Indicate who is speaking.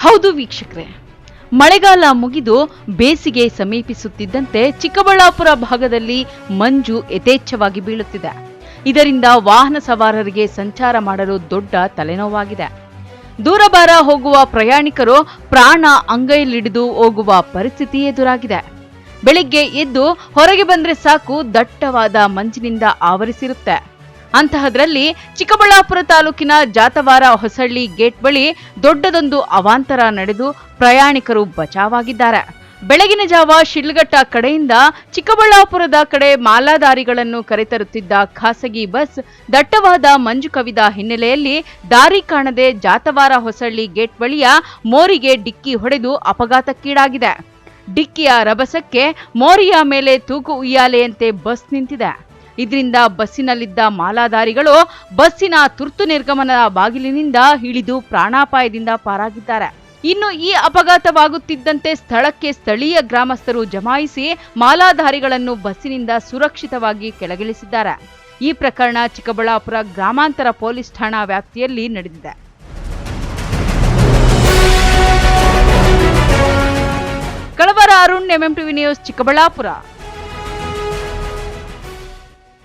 Speaker 1: ಹೌದು ವೀಕ್ಷಕರೇ, ಮಳೆಗಾಲ ಮುಗಿದು ಬೇಸಿಗೆ ಸಮೀಪಿಸುತ್ತಿದ್ದಂತೆ ಚಿಕ್ಕಬಳ್ಳಾಪುರ ಭಾಗದಲ್ಲಿ ಮಂಜು ಯಥೇಚ್ಛವಾಗಿ ಬೀಳುತ್ತಿದೆ. ಇದರಿಂದ ವಾಹನ ಸವಾರರಿಗೆ ಸಂಚಾರ ಮಾಡಲು ದೊಡ್ಡ ತಲೆನೋವಾಗಿದೆ. ದೂರಭಾರ ಹೋಗುವ ಪ್ರಯಾಣಿಕರು ಪ್ರಾಣ ಅಂಗೈಲಿಡಿದು ಹೋಗುವ ಪರಿಸ್ಥಿತಿ ಎದುರಾಗಿದೆ. ಬೆಳಿಗ್ಗೆ ಎದ್ದು ಹೊರಗೆ ಬಂದ್ರೆ ಸಾಕು, ದಟ್ಟವಾದ ಮಂಜಿನಿಂದ ಆವರಿಸಿರುತ್ತೆ. ಅಂತಹದ್ರಲ್ಲಿ ಚಿಕ್ಕಬಳ್ಳಾಪುರ ತಾಲೂಕಿನ ಜಾತವಾರ ಹೊಸಳ್ಳಿ ಗೇಟ್ ಬಳಿ ದೊಡ್ಡದೊಂದು ಅವಾಂತರ ನಡೆದು ಪ್ರಯಾಣಿಕರು ಬಚಾವಾಗಿದ್ದಾರೆ. ಬೆಳಗಿನ ಜಾವ ಶಿಡ್ಲಘಟ್ಟ ಕಡೆಯಿಂದ ಚಿಕ್ಕಬಳ್ಳಾಪುರದ ಕಡೆ ಮಾಲಾಧಾರಿಗಳನ್ನು ಕರೆತರುತ್ತಿದ್ದ ಖಾಸಗಿ ಬಸ್ ದಟ್ಟವಾದ ಮಂಜು ಕವಿದ ಹಿನ್ನೆಲೆಯಲ್ಲಿ ದಾರಿ ಕಾಣದೆ ಜಾತವಾರ ಹೊಸಳ್ಳಿ ಗೇಟ್ ಬಳಿಯ ಮೋರಿಗೆ ಡಿಕ್ಕಿ ಹೊಡೆದು ಅಪಘಾತಕ್ಕೀಡಾಗಿದೆ. ಡಿಕ್ಕಿಯ ರಭಸಕ್ಕೆ ಮೋರಿಯ ಮೇಲೆ ತೂಗು ಉಯ್ಯಾಲೆಯಂತೆ ಬಸ್ ನಿಂತಿದೆ. ಇದರಿಂದ ಬಸ್ಸಿನಲ್ಲಿದ್ದ ಮಾಲಾಧಾರಿಗಳು ಬಸ್ಸಿನ ತುರ್ತು ನಿರ್ಗಮನದ ಬಾಗಿಲಿನಿಂದ ಇಳಿದು ಪ್ರಾಣಾಪಾಯದಿಂದ ಪಾರಾಗಿದ್ದಾರೆ. ಇನ್ನು ಈ ಅಪಘಾತವಾಗುತ್ತಿದ್ದಂತೆ ಸ್ಥಳಕ್ಕೆ ಸ್ಥಳೀಯ ಗ್ರಾಮಸ್ಥರು ಜಮಾಯಿಸಿ ಮಾಲಾಧಾರಿಗಳನ್ನು ಬಸ್ಸಿನಿಂದ ಸುರಕ್ಷಿತವಾಗಿ ಕೆಳಗಿಳಿಸಿದ್ದಾರೆ. ಈ ಪ್ರಕರಣ ಚಿಕ್ಕಬಳ್ಳಾಪುರ ಗ್ರಾಮಾಂತರ ಪೊಲೀಸ್ ಠಾಣಾ ವ್ಯಾಪ್ತಿಯಲ್ಲಿ ನಡೆದಿದೆ. ಕಳವರ Arun, MM TV news, Chikkaballapur.